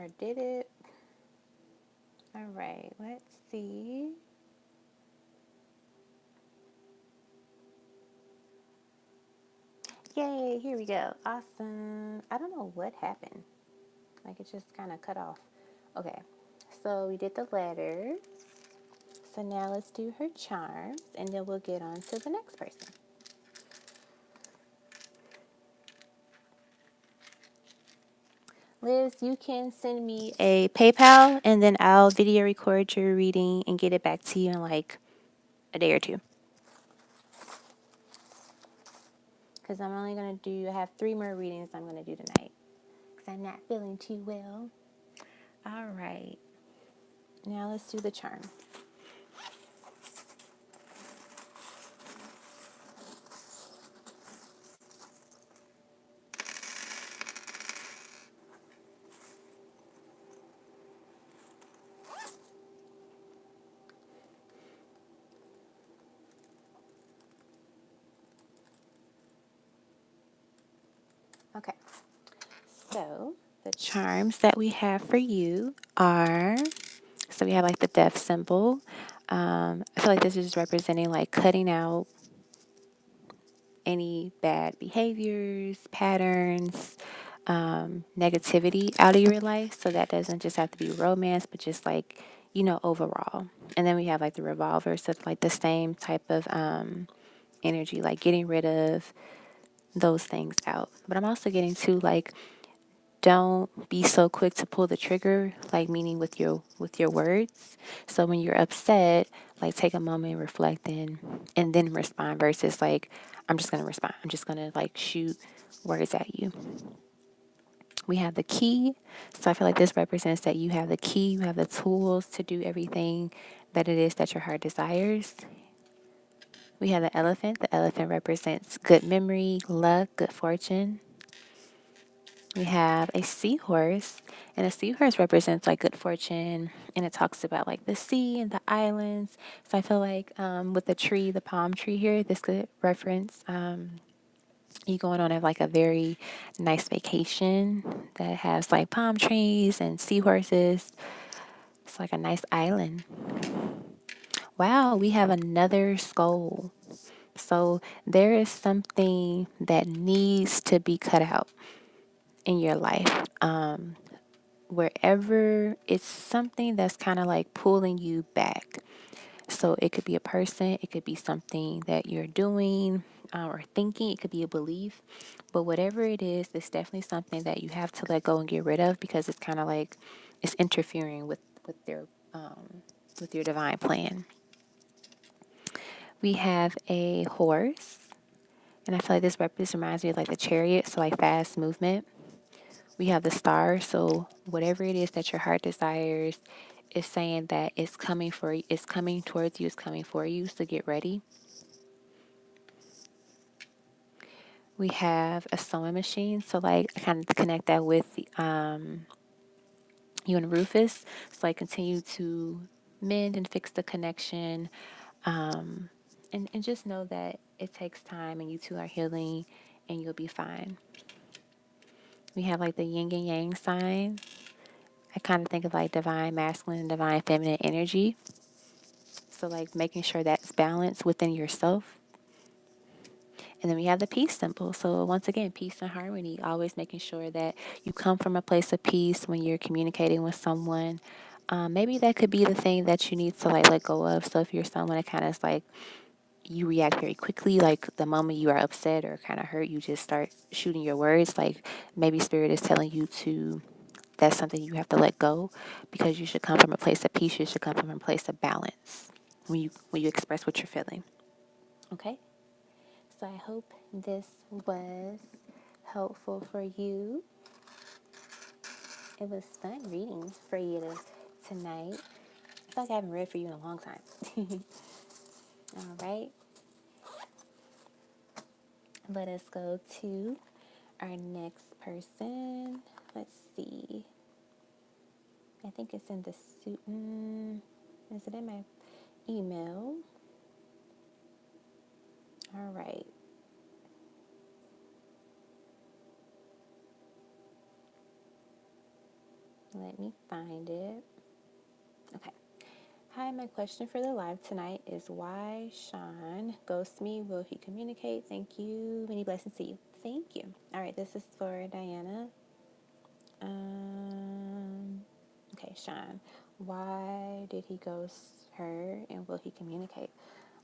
Or did it? All right, let's see. Yay, here we go. Awesome. I don't know what happened. Like it just kind of cut off. Okay, so we did the letters. So now let's do her charms and then we'll get on to the next person. Liz, you can send me a PayPal and then I'll video record your reading and get it back to you in like a day or two. Because I'm only going to do, I have 3 more readings I'm going to do tonight. Because I'm not feeling too well. All right. Now let's do the charm. Okay. So the charms that we have for you are, so we have like the death symbol. I feel like this is representing like cutting out any bad behaviors, patterns, negativity out of your life. So that doesn't just have to be romance, but just like, overall. And then we have like the revolver. So it's like the same type of energy, like getting rid of those things out. But I'm also getting to like, don't be so quick to pull the trigger, like meaning with your words. So when you're upset, like take a moment, reflect, and then respond versus like I'm just gonna respond. I'm just gonna like shoot words at you. We have the key. So I feel like this represents that you have the key, you have the tools to do everything that it is that your heart desires. We have the elephant. The elephant represents good memory, luck, good fortune. We have a seahorse, and a seahorse represents like good fortune, and it talks about like the sea and the islands. So I feel like with the tree, the palm tree here, this could reference you going on like a very nice vacation that has like palm trees and seahorses. It's like a nice island. Wow, we have another skull. So there is something that needs to be cut out in your life. Wherever it's something that's kind of like pulling you back. So it could be a person, it could be something that you're doing or thinking, it could be a belief. But whatever it is, it's definitely something that you have to let go and get rid of because it's kind of like it's interfering with your divine plan. We have a horse, and I feel like this reminds me of like the chariot, so like fast movement. We have the star, so whatever it is that your heart desires is saying that it's coming for you, it's coming towards you, it's coming for you, so get ready. We have a sewing machine, so like I kind of connect that with you and Rufus. So like continue to mend and fix the connection, and just know that it takes time, and you two are healing, and you'll be fine. We have like the yin and yang sign. I kind of think of like divine masculine and divine feminine energy. So like making sure that's balanced within yourself. And then we have the peace symbol. So once again, peace and harmony, always making sure that you come from a place of peace when you're communicating with someone. Maybe that could be the thing that you need to like let go of. So if you're someone that kind of is like you react very quickly, like the moment you are upset or kind of hurt, you just start shooting your words. Like maybe spirit is telling you to that's something you have to let go because you should come from a place of peace. You should come from a place of balance when you express what you're feeling. Okay. So I hope this was helpful for you. It was fun reading for you tonight. I feel like I haven't read for you in a long time. All right. Let us go to our next person. Let's see. I think it's in the suit. Is it in my email? All right. Let me find it. Okay. Hi, my question for the live tonight is why Sean ghosts me? Will he communicate? Thank you. Many blessings to you. Thank you. All right, this is for Diana. Um, okay, Sean. Why did he ghost her and will he communicate?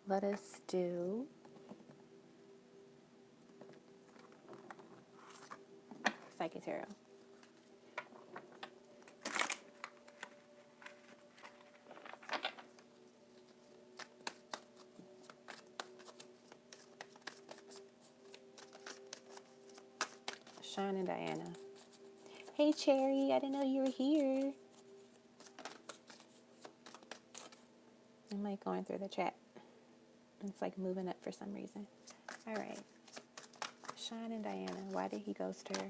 Let us do Psychic Tarot. Sean and Diana. Hey, Cherry. I didn't know you were here. I'm like going through the chat. It's like moving up for some reason. All right. Sean and Diana. Why did he ghost her?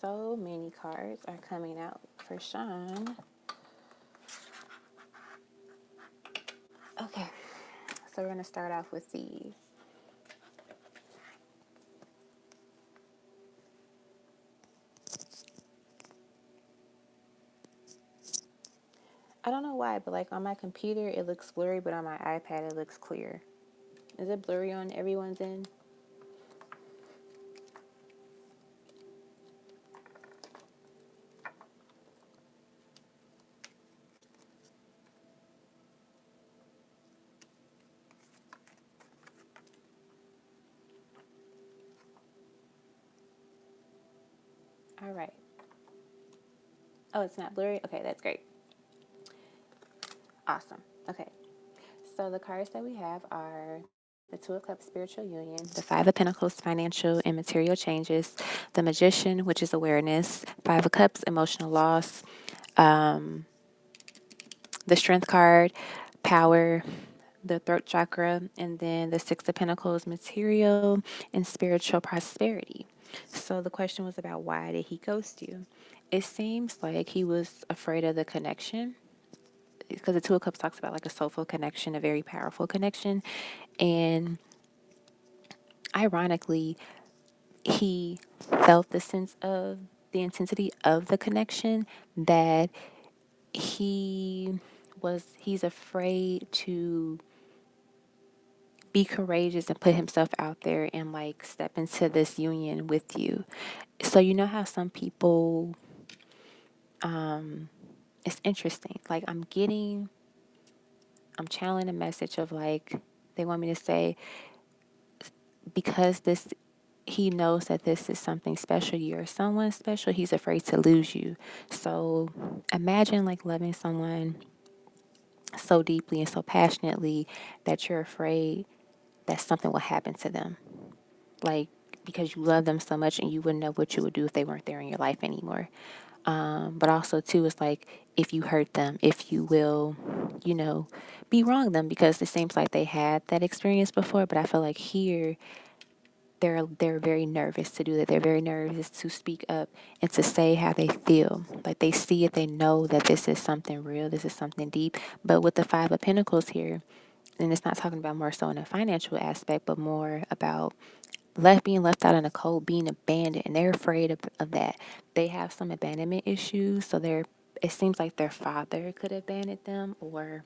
So many cards are coming out for Sean. Okay. So we're going to start off with these. I don't know why, but like on my computer it looks blurry, but on my iPad it looks clear. Is it blurry on everyone's end? All right. Oh, it's not blurry? Okay, that's great. Awesome. Okay. So the cards that we have are the Two of Cups, spiritual union, the Five of Pentacles, financial and material changes, the Magician, which is awareness, Five of Cups, emotional loss, the Strength card, power, the throat chakra, and then the Six of Pentacles, material and spiritual prosperity. So the question was about why did he ghost you? It seems like he was afraid of the connection because the Two of Cups talks about like a soulful connection, a very powerful connection. And ironically, he felt the sense of the intensity of the connection that he's afraid to be courageous and put himself out there and like step into this union with you. So you know how some people it's interesting. Like I'm channeling a message of like they want me to say because this he knows that this is something special, you're someone special, he's afraid to lose you. So imagine like loving someone so deeply and so passionately that you're afraid that something will happen to them. Like because you love them so much and you wouldn't know what you would do if they weren't there in your life anymore. But also too, it's like if you hurt them, if you will, you know, be wrong them because it seems like they had that experience before. But I feel like here they're very nervous to do that. They're very nervous to speak up and to say how they feel. Like they see it, they know that this is something real, this is something deep. But with the Five of Pentacles here, and it's not talking about more so in a financial aspect, but more about being left out in the cold, being abandoned, and they're afraid of that. They have some abandonment issues, so it seems like their father could have abandoned them or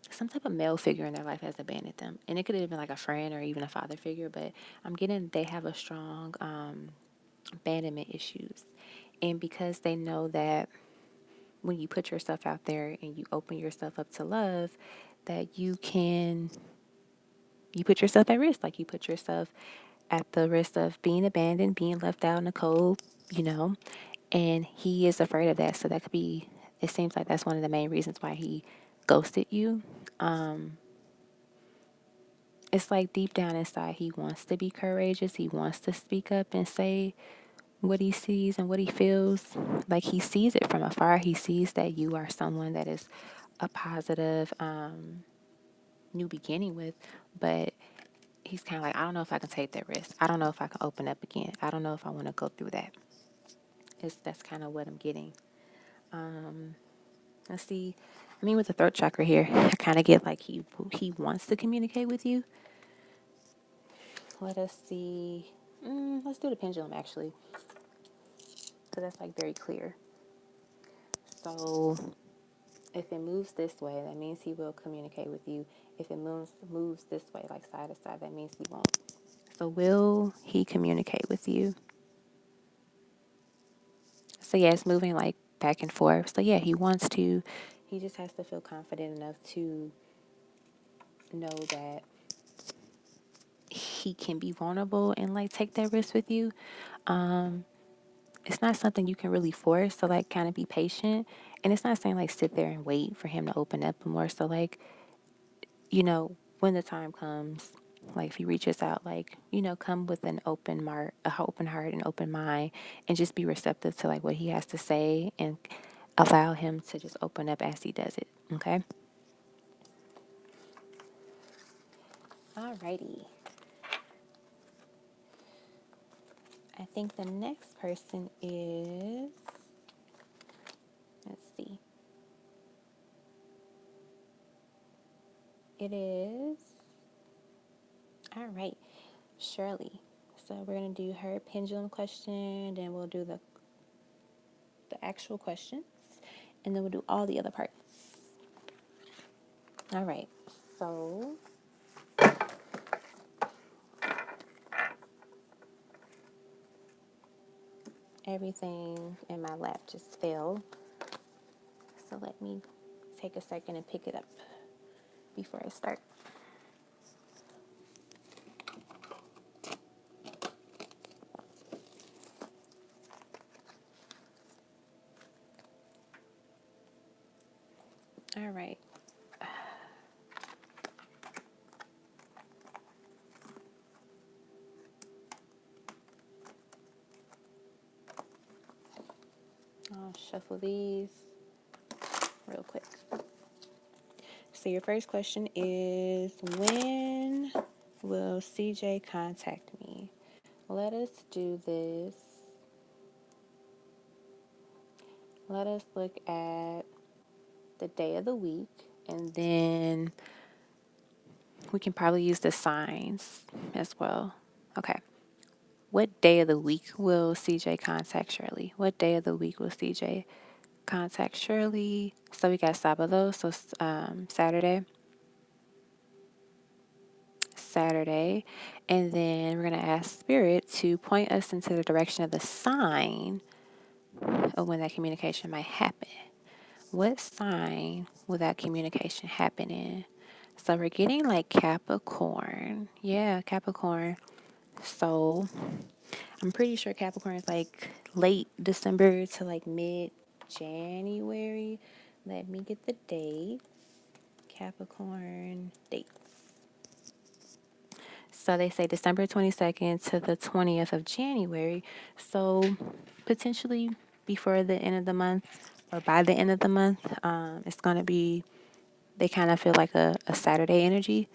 some type of male figure in their life has abandoned them. And it could have been like a friend or even a father figure, but I'm getting they have a strong abandonment issues. And because they know that when you put yourself out there and you open yourself up to love, that you put yourself at risk. Like you put yourself at the risk of being abandoned, being left out in the cold, you know, and he is afraid of that. So that could be, it seems like that's one of the main reasons why he ghosted you. It's like deep down inside, he wants to be courageous. He wants to speak up and say what he sees and what he feels. Like he sees it from afar. He sees that you are someone that is a positive new beginning with, but he's kind of like, I don't know if I can take that risk. I don't know if I can open up again. I don't know if I want to go through that. That's kind of what I'm getting. Let's see. I mean, with the throat chakra here, I kind of get like he wants to communicate with you. Let us see. Let's do the pendulum actually, because that's like very clear. So if it moves this way, that means he will communicate with you. If it moves this way, like side to side, that means he won't. So will he communicate with you? So yeah, it's moving like back and forth. So yeah, he wants to. He just has to feel confident enough to know that he can be vulnerable and like take that risk with you. It's not something you can really force. So like kind of be patient. And it's not saying like sit there and wait for him to open up, but more so like, when the time comes, like if he reaches out, like, come with an open heart and open mind, and just be receptive to like what he has to say, and allow him to just open up as he does it. Okay. Alrighty. I think the next person is, let's see, it is, all right, Shirley. So we're going to do her pendulum question, then we'll do the actual questions, and then we'll do all the other parts. All right. So everything in my lap just fell. So let me take a second and pick it up before I start. All right. I'll shuffle these real quick. So your first question is, when will CJ contact me? Let us do this. Let us look at the day of the week, and then we can probably use the signs as well. Okay. What day of the week will CJ contact Shirley? What day of the week will CJ contact Shirley? So we got Sabado, so Saturday. Saturday. And then we're going to ask Spirit to point us into the direction of the sign of when that communication might happen. What sign will that communication happen in? So we're getting like Capricorn. Yeah, Capricorn. So I'm pretty sure Capricorn is like late December to like mid January. Let me get the date. Capricorn dates. So they say December 22nd to the 20th of January. So potentially before the end of the month, or by the end of the month, it's going to be, they kind of feel like a Saturday energy.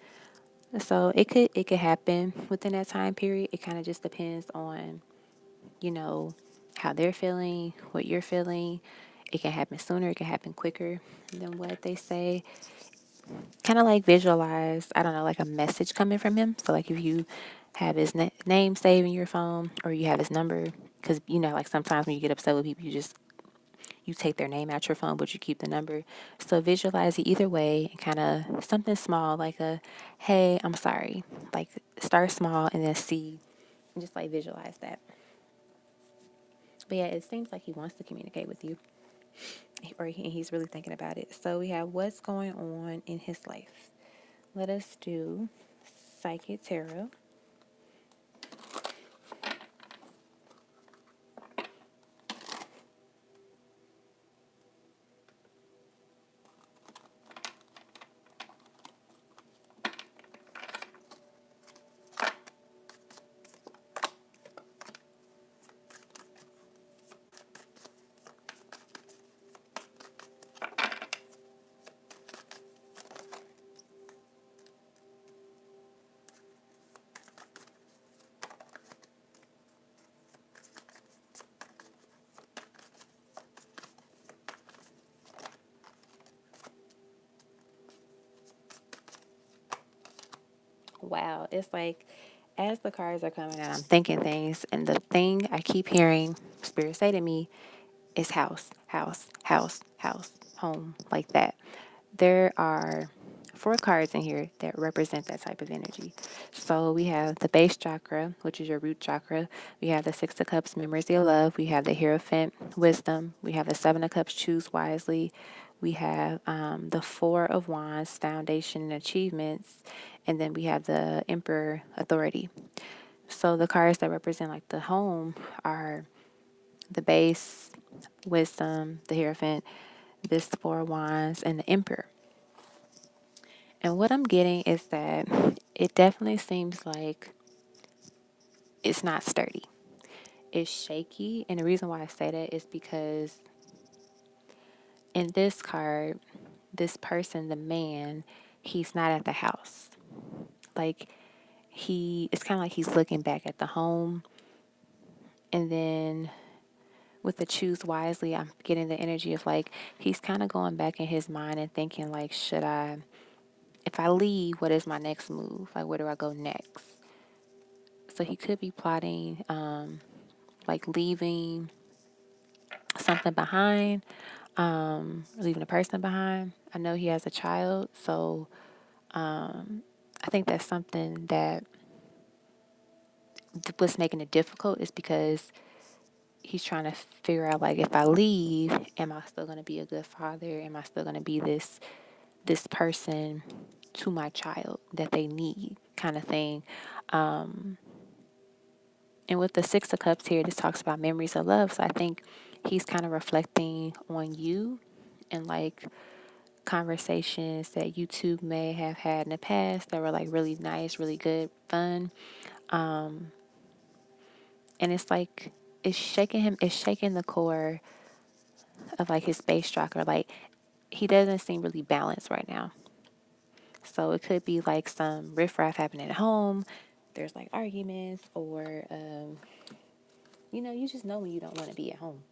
So it could happen within that time period. It kind of just depends on, how they're feeling, what you're feeling. It can happen sooner, it can happen quicker than what they say. Kind of like visualize, I don't know, like a message coming from him. So like if you have his name saved in your phone, or you have his number, because like sometimes when you get upset with people, you take their name out your phone, but you keep the number. So visualize it either way, and kind of something small, like a, hey, I'm sorry. Like start small and then see, and just like visualize that. But yeah, it seems like he wants to communicate with you, or he's really thinking about it. So we have what's going on in his life. Let us do Psychic Tarot. Wow. It's like as the cards are coming out, I'm thinking things, and the thing I keep hearing Spirit say to me is house, house, house, house, home, like that. There are four cards in here that represent that type of energy. So we have the base chakra, which is your root chakra. We have the Six of Cups, memories of love. We have the Hierophant, wisdom. We have the Seven of Cups, choose wisely. We have the Four of Wands, foundation and achievements. And then we have the Emperor, authority. So the cards that represent like the home are the base, wisdom, the Hierophant, this Four of Wands, and the Emperor. And what I'm getting is that it definitely seems like it's not sturdy. It's shaky. And the reason why I say that is because in this card, this person, the man, he's not at the house. Like it's kind of like he's looking back at the home. And then with the choose wisely, I'm getting the energy of like he's kind of going back in his mind and thinking like, if I leave, what is my next move? Like, where do I go next? So he could be plotting, like leaving something behind, leaving a person behind. I know he has a child, so I think that's something that what's making it difficult is because he's trying to figure out like if I leave, am I still going to be a good father? Am I still going to be this person to my child that they need, kind of thing. And with the Six of Cups here, this talks about memories of love. So I think he's kind of reflecting on you and like conversations that you two may have had in the past that were like really nice, really good, fun. And it's like it's shaking the core of like his base chakra. Like he doesn't seem really balanced right now. So it could be like some riffraff happening at home. There's like arguments, or you just know when you don't want to be at home.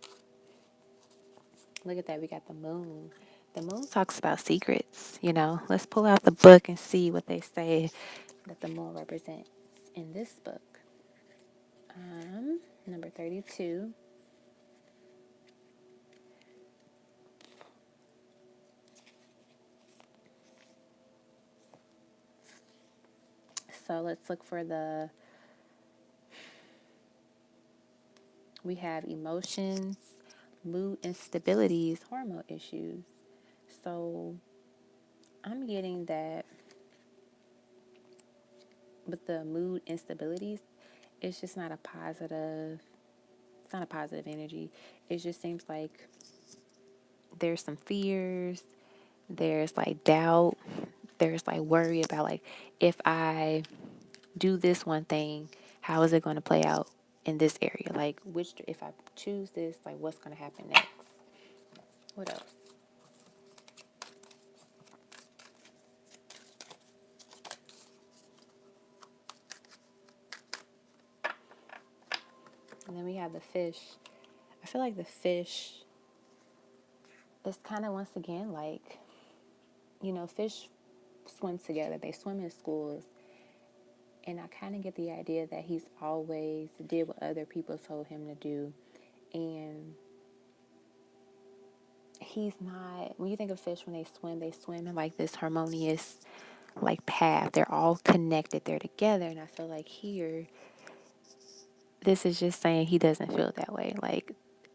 Look at that. We got the moon. The moon talks about secrets. Let's pull out the book and see what they say that the moon represents in this book. Number 32. So let's look for we have emotions, mood instabilities, hormone issues. So I'm getting that with the mood instabilities, it's just not a positive, it's not a positive energy. It just seems like there's some fears, there's like doubt, there's like worry about like if I do this one thing, how is it going to play out in this area? Like if I choose this, like what's going to happen next? What else? And then we have the fish. I feel like the fish is kind of once again like, fish swim together. They swim in schools. And I kind of get the idea that he's always did what other people told him to do. And he's not, when you think of fish, when they swim in like this harmonious like path. They're all connected. They're together. And I feel like here, this is just saying he doesn't feel that way. Like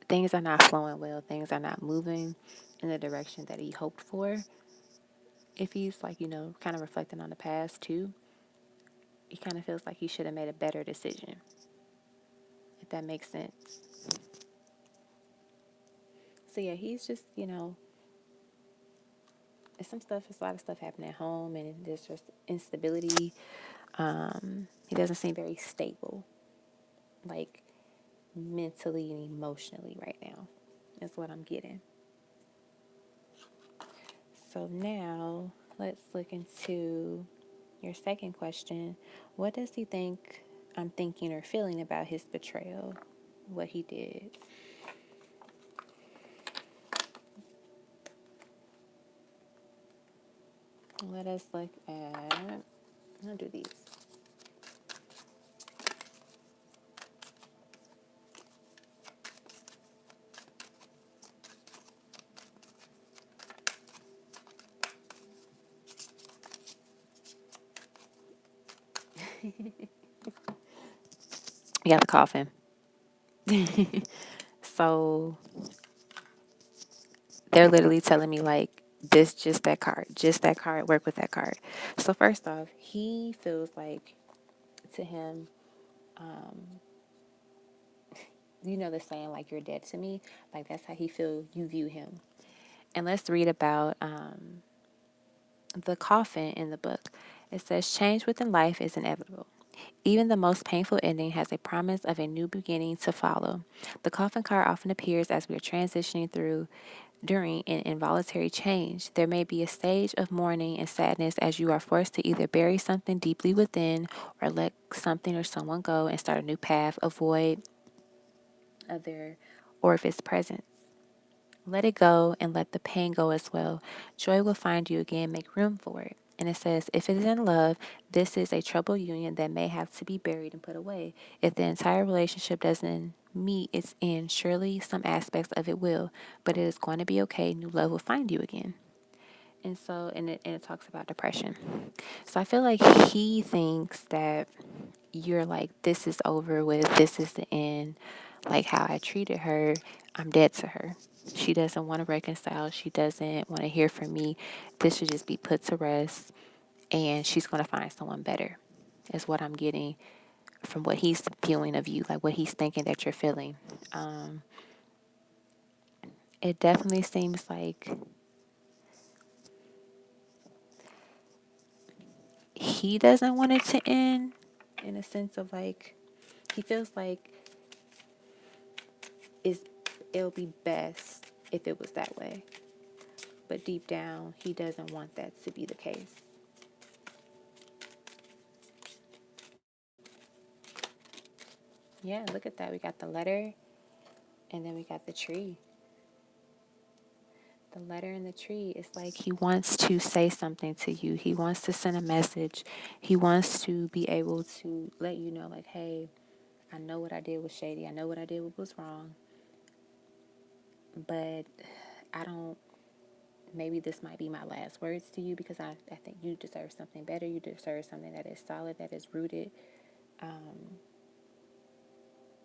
things are not flowing well. Things are not moving in the direction that he hoped for. If he's like, kind of reflecting on the past too, he kind of feels like he should have made a better decision. If that makes sense. So yeah, he's just, it's a lot of stuff happening at home, and there's just instability. He doesn't seem very stable, like mentally and emotionally right now. Is what I'm getting. So now let's look into your second question. What does he think I'm thinking or feeling about his betrayal? What he did? Let us look at gonna do these. We got the coffin. So they're literally telling me like this, just that card, work with that card. So first off, he feels like to him, you know the saying like you're dead to me, like that's how he feel you view him. And let's read about the coffin in the book. It says change within life is inevitable. Even the most painful ending has a promise of a new beginning to follow. The coffin card often appears as we are transitioning through during an involuntary change. There may be a stage of mourning and sadness as you are forced to either bury something deeply within or let something or someone go and start a new path, avoid other or if it's present. Let it go and let the pain go as well. Joy will find you again, make room for it. And it says, if it is in love, this is a troubled union that may have to be buried and put away. If the entire relationship doesn't meet its end, surely some aspects of it will, but it is going to be okay. New love will find you again. And so, and it talks about depression. So I feel like he thinks that you're like, this is over with, this is the end. Like how I treated her, I'm dead to her. She doesn't want to reconcile. She doesn't want to hear from me. This should just be put to rest. And she's going to find someone better, is what I'm getting from what he's feeling of you, like what he's thinking that you're feeling. It definitely seems like he doesn't want it to end in a sense of like, he feels like it's, it'll be best if it was that way. But deep down, he doesn't want that to be the case. Yeah, look at that. We got the letter and then we got the tree. The letter and the tree is like he wants to say something to you. He wants to send a message. He wants to be able to let you know, like, hey, I know what I did was shady. I know what I did was wrong. But I don't, maybe this might be my last words to you because I think you deserve something better. You deserve something that is solid, that is rooted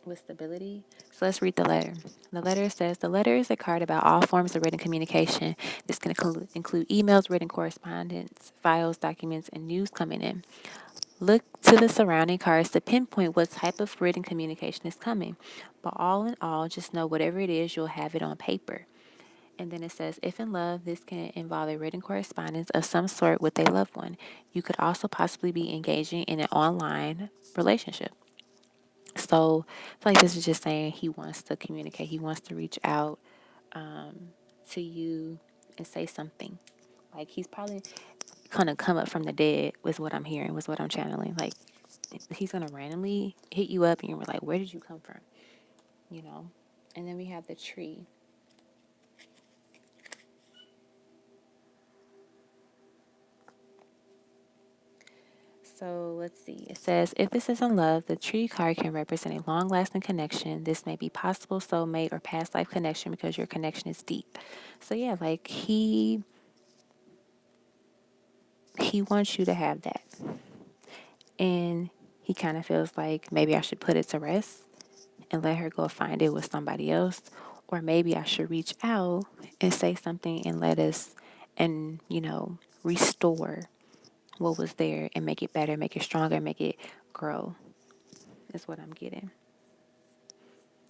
with stability. So let's read the letter. The letter says, the letter is a card about all forms of written communication. This can include emails, written correspondence, files, documents, and news coming in. Look to the surrounding cards to pinpoint what type of written communication is coming. But all in all, just know whatever it is, you'll have it on paper. And then it says, if in love, this can involve a written correspondence of some sort with a loved one. You could also possibly be engaging in an online relationship. So I feel like this is just saying he wants to communicate. He wants to reach out to you and say something. Like he's probably gonna come up from the dead was what I'm hearing, was what I'm channeling. Like he's gonna randomly hit you up and you're like, where did you come from? You know? And then we have the tree. So let's see. It says, if this is in love, the tree card can represent a long lasting connection. This may be possible soulmate or past life connection because your connection is deep. So yeah, like he wants you to have that. And he kind of feels like maybe I should put it to rest and let her go find it with somebody else. Or maybe I should reach out and say something and let us, and, restore what was there and make it better, make it stronger, make it grow, is what I'm getting.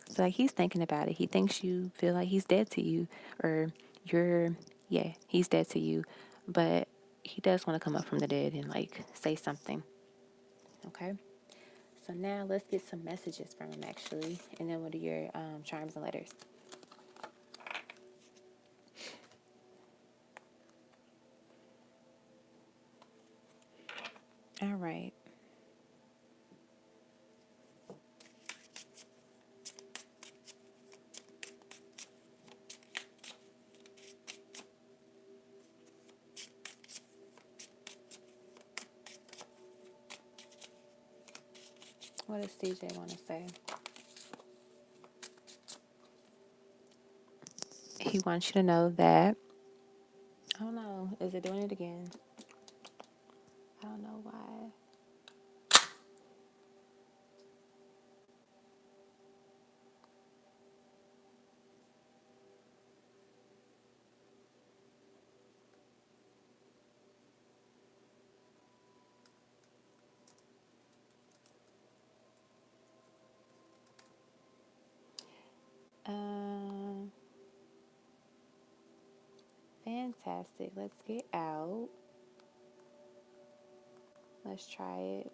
So, like, he's thinking about it. He thinks you feel like he's dead to you, or yeah, he's dead to you. But he does want to come up from the dead and, like, say something. Okay? So now let's get some messages from him actually, and then we'll do your charms and letters. All right. What does CJ want to say? He wants you to know that, I don't know, is it doing it again? I don't know why. Um, Fantastic. Let's get out. Let's try it.